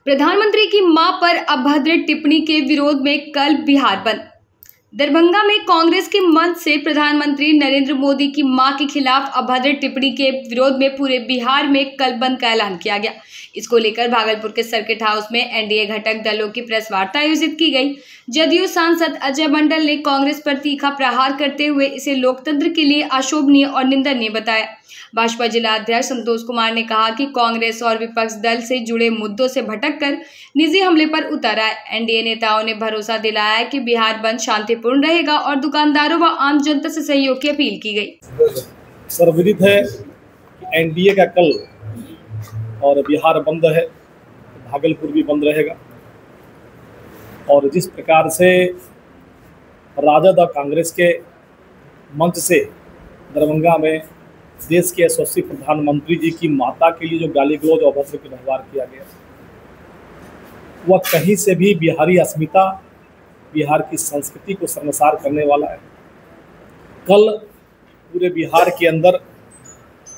प्रधानमंत्री की मां पर अभद्र टिप्पणी के विरोध में कल बिहार बंद। दरभंगा में कांग्रेस के मंच से प्रधानमंत्री नरेंद्र मोदी की मां के खिलाफ अभद्र टिप्पणी के विरोध में पूरे बिहार में कल बंद का ऐलान किया गया। इसको लेकर भागलपुर के सर्किट हाउस में एनडीए घटक दलों की प्रेस वार्ता आयोजित की गई। जदयू सांसद अजय मंडल ने कांग्रेस पर तीखा प्रहार करते हुए इसे लोकतंत्र के लिए अशोभनीय और निंदनीय बताया। भाजपा जिला अध्यक्ष संतोष कुमार ने कहा कि कांग्रेस और विपक्ष दल से जुड़े मुद्दों से भटककर निजी हमले पर उतर आए। एनडीए नेताओं ने भरोसा दिलाया कि बिहार बंद शांतिपूर्ण रहेगा और दुकानदारों व आम जनता से सहयोग की अपील की गई। सर्वविदित है कि एनडीए का कल और बिहार बंद है, भागलपुर भी बंद रहेगा। और जिस प्रकार से राजद और कांग्रेस के मंच से दरभंगा में देश के यशस्वी प्रधानमंत्री जी की माता के लिए जो गाली गलौज और अभद्र व्यवहार किया गया, वह कहीं से भी बिहारी अस्मिता, बिहार की संस्कृति को शर्मसार करने वाला है। कल पूरे बिहार के अंदर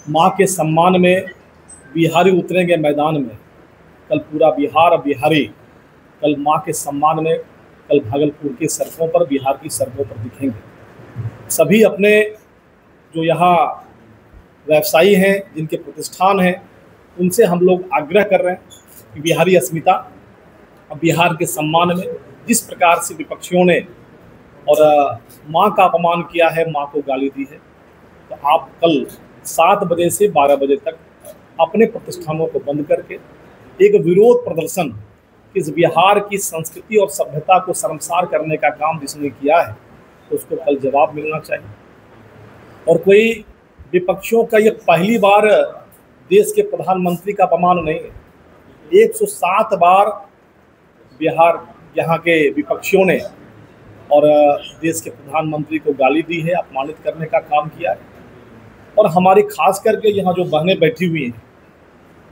माँ के सम्मान में बिहारी उतरेंगे मैदान में। कल पूरा बिहार और बिहारी कल माँ के सम्मान में कल भागलपुर की सड़कों पर, बिहार की सड़कों पर दिखेंगे। सभी अपने जो यहाँ व्यवसायी हैं, जिनके प्रतिष्ठान हैं, उनसे हम लोग आग्रह कर रहे हैं कि बिहारी अस्मिता और बिहार के सम्मान में जिस प्रकार से विपक्षियों ने और माँ का अपमान किया है, माँ को गाली दी है, तो आप कल 7 बजे से 12 बजे तक अपने प्रतिष्ठानों को बंद करके एक विरोध प्रदर्शन, इस बिहार की संस्कृति और सभ्यता को शर्मसार करने का काम जिसने किया है, तो उसको कल जवाब मिलना चाहिए। और कोई विपक्षियों का ये पहली बार देश के प्रधानमंत्री का अपमान नहीं है। 107 बार बिहार यहाँ के विपक्षियों ने और देश के प्रधानमंत्री को गाली दी है, अपमानित करने का काम किया है। और हमारी खास करके यहाँ जो बहनें बैठी हुई हैं,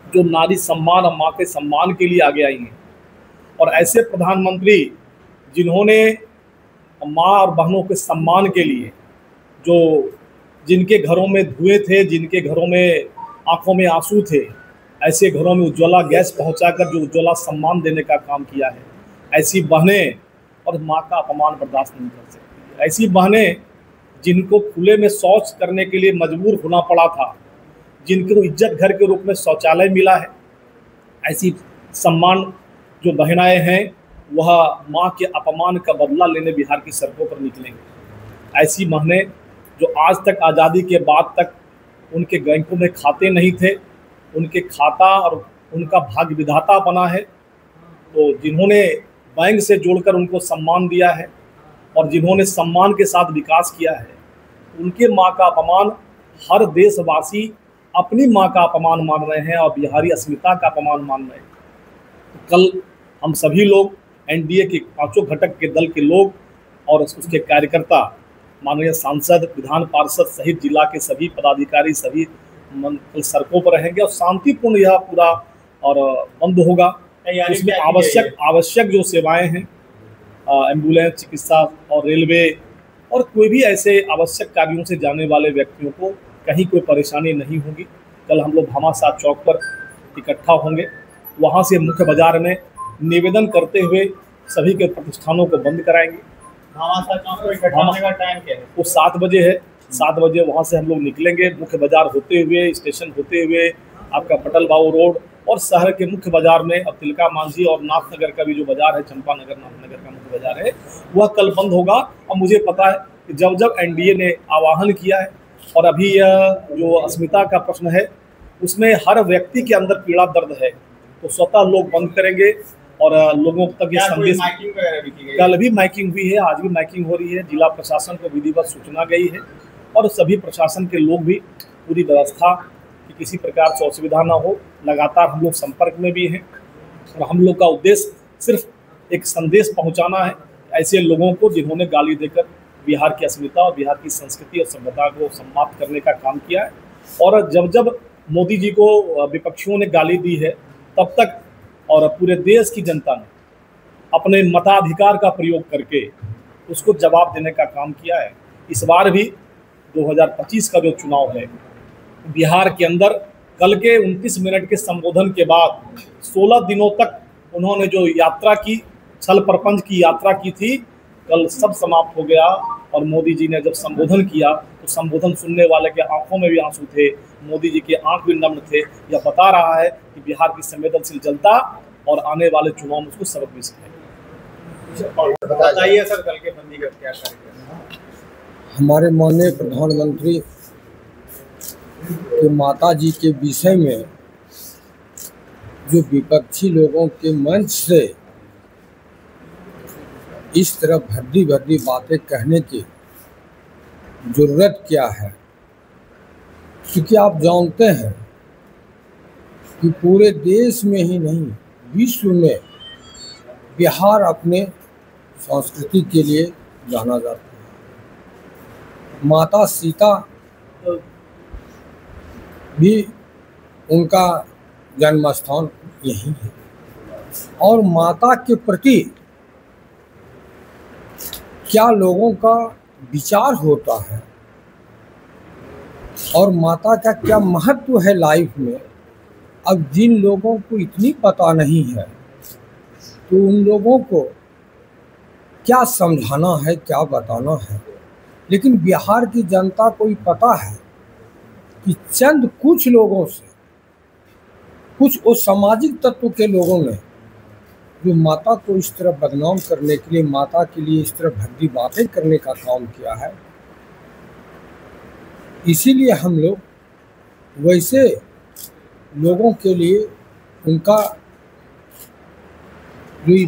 जो नारी सम्मान और माँ के सम्मान के लिए आगे आई हैं, और ऐसे प्रधानमंत्री जिन्होंने माँ और बहनों के सम्मान के लिए, जो जिनके घरों में धुएं थे, जिनके घरों में आंखों में आंसू थे, ऐसे घरों में उज्ज्वला गैस पहुंचाकर जो उज्ज्वला सम्मान देने का काम किया है, ऐसी बहनें और माँ का अपमान बर्दाश्त नहीं कर सकती। ऐसी बहनें जिनको खुले में शौच करने के लिए मजबूर होना पड़ा था, जिनको इज्जत घर के रूप में शौचालय मिला है, ऐसी सम्मान जो बहनाएँ हैं, वह माँ के अपमान का बदला लेने बिहार की सड़कों पर निकलेंगे। ऐसी बहनें जो आज तक आज़ादी के बाद तक उनके बैंकों में खाते नहीं थे, उनके खाता और उनका भाग्य विधाता बना है, तो जिन्होंने बैंक से जोड़कर उनको सम्मान दिया है और जिन्होंने सम्मान के साथ विकास किया है, उनके माँ का अपमान हर देशवासी अपनी माँ का अपमान मान रहे हैं और बिहारी अस्मिता का अपमान मान रहे हैं। तो कल हम सभी लोग एनडीए के 5 घटक के दल के लोग और उसके कार्यकर्ता, माननीय सांसद, विधान पार्षद सहित जिला के सभी पदाधिकारी, सभी सड़कों पर रहेंगे और शांतिपूर्ण यह पूरा और बंद होगा। इसमें आवश्यक जो सेवाएं हैं, एम्बुलेंस, चिकित्सा और रेलवे और कोई भी ऐसे आवश्यक कार्यों से जाने वाले व्यक्तियों को कहीं कोई परेशानी नहीं होगी। कल हम लोग भामाशाह चौक पर इकट्ठा होंगे, वहाँ से मुख्य बाजार में निवेदन करते हुए सभी के प्रतिष्ठानों को बंद कराएंगे। भामाशाह चौक को इकट्ठा होने का टाइम क्या है? वो 7 बजे है। 7 बजे वहाँ से हम लोग निकलेंगे, मुख्य बाजार होते हुए, स्टेशन होते हुए, आपका पटल बाबू रोड और शहर के मुख्य बाजार में अब तिलका मांझी और नाथनगर का भी जो बाजार है, चंपानगर नाथनगर का मुख्य बाजार है, वह कल बंद होगा। और मुझे पता है कि जब एनडीए ने आह्वान किया है और अभी यह जो अस्मिता का प्रश्न है, उसमें हर व्यक्ति के अंदर पीड़ा दर्द है, तो स्वतः लोग बंद करेंगे और लोगों तक ये संदेश। कल भी माइकिंग हुई है, आज भी माइकिंग हो रही है। जिला प्रशासन को विधिवत सूचना गई है और सभी प्रशासन के लोग भी पूरी व्यवस्था कि किसी प्रकार से असुविधा ना हो, लगातार हम लोग संपर्क में भी हैं। और हम लोग का उद्देश्य सिर्फ एक संदेश पहुंचाना है ऐसे लोगों को जिन्होंने गाली देकर बिहार की अस्मिता और बिहार की संस्कृति और सभ्यता को समाप्त करने का काम किया है। और जब मोदी जी को विपक्षियों ने गाली दी है, तब तक और पूरे देश की जनता ने अपने मताधिकार का प्रयोग करके उसको जवाब देने का काम किया है। इस बार भी 2025 का जो चुनाव है, बिहार के अंदर कल के 29 मिनट के संबोधन के बाद 16 दिनों तक उन्होंने जो यात्रा की, छल प्रपंच की यात्रा की थी, कल सब समाप्त हो गया। और मोदी जी ने जब संबोधन किया तो संबोधन सुनने वाले के आंखों में भी आंसू थे, मोदी जी के आंख भी नम्र थे। यह बता रहा है कि बिहार की संवेदनशील जनता और आने वाले चुनाव में उसको सबक भी सिखाएगी। बताइए सर, कल के बंदी का क्या कार्यक्रम है? हमारे माननीय प्रधानमंत्री के माता जी के विषय में जो विपक्षी लोगों के मंच से इस तरह भद्दी भद्दी बातें कहने की जरूरत क्या है, क्योंकि आप जानते हैं कि पूरे देश में ही नहीं विश्व में बिहार अपने संस्कृति के लिए जाना जाता है। माता सीता भी उनका जन्म स्थान यही है और माता के प्रति क्या लोगों का विचार होता है और माता का क्या महत्व है लाइफ में, अब जिन लोगों को इतनी पता नहीं है तो उन लोगों को क्या समझाना है, क्या बताना है। लेकिन बिहार की जनता को ही पता है कि चंद कुछ लोगों से, कुछ वो सामाजिक तत्व के लोगों ने जो माता को इस तरह बदनाम करने के लिए, माता के लिए इस तरह भद्दी बातें करने का काम किया है। इसीलिए हम लोग वैसे लोगों के लिए उनका जो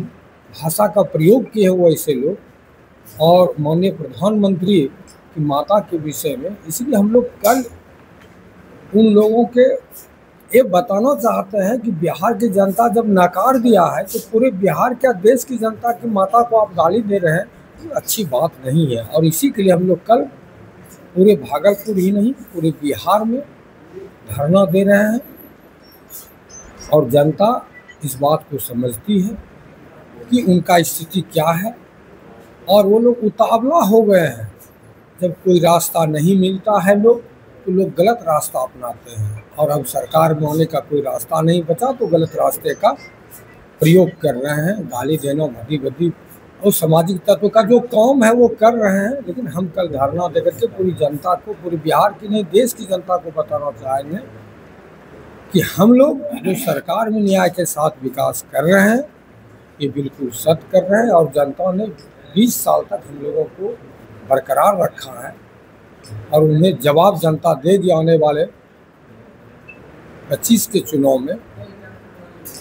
भाषा का प्रयोग किए हैं वैसे लोग और माननीय प्रधानमंत्री की माता के विषय में, इसलिए हम लोग कल उन लोगों के ये बताना चाहते हैं कि बिहार की जनता जब नकार दिया है तो पूरे बिहार क्या देश की जनता की माता को आप गाली दे रहे हैं, तो अच्छी बात नहीं है। और इसी के लिए हम लोग कल पूरे भागलपुर ही नहीं पूरे बिहार में धरना दे रहे हैं और जनता इस बात को समझती है कि उनका स्थिति क्या है और वो लोग उतावला हो गए हैं। जब कोई रास्ता नहीं मिलता है तो लोग गलत रास्ता अपनाते हैं और अब सरकार में होने का कोई रास्ता नहीं बचा तो गलत रास्ते का प्रयोग कर रहे हैं, गाली देना, भद्दी भद्दी और सामाजिक तत्व का जो काम है वो कर रहे हैं। लेकिन हम कल धरना देकर के पूरी जनता को, पूरी बिहार की नहीं देश की जनता को बताना चाहेंगे कि हम लोग जो सरकार में न्याय के साथ विकास कर रहे हैं ये बिल्कुल सत्य कर रहे हैं और जनता ने 20 साल तक हम लोगों को बरकरार रखा है और उन्हें जवाब जनता दे दिया आने वाले 25 के चुनाव में।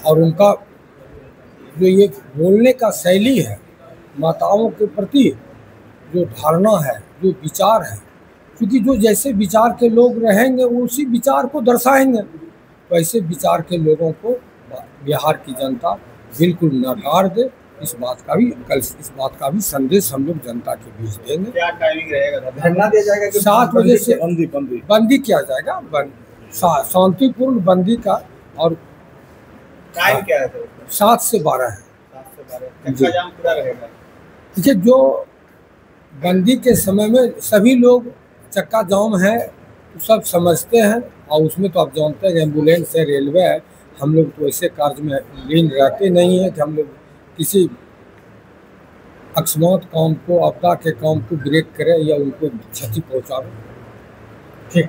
और उनका जो ये बोलने का शैली है, माताओं के प्रति जो धारणा है, जो विचार है, क्योंकि जो जैसे विचार के लोग रहेंगे वो उसी विचार को दर्शाएंगे, वैसे विचार के लोगों को बिहार की जनता बिल्कुल नकार दे। इस बात का भी कल इस बात का भी संदेश हम लोग जनता के बीच देंगे। क्या टाइमिंग रहेगा? धरना दिया जाएगा? 7 बजे से बंदी किया जाएगा, शांतिपूर्ण बंदी का। और टाइम क्या है? 7 से 12 है। 7 से 12 चक्का जाम पूरा रहेगा। देखिए, जो बंदी के समय में सभी लोग चक्का जाम है तो सब समझते हैं और उसमें तो आप जानते हैं एम्बुलेंस है, रेलवे है, हम लोग तो ऐसे कार्य में लीन रहते नहीं है कि हम लोग किसी अकस्मात काम को, आपदा के काम को ब्रेक करें या उनको क्षति पहुंचाएं। ठीक।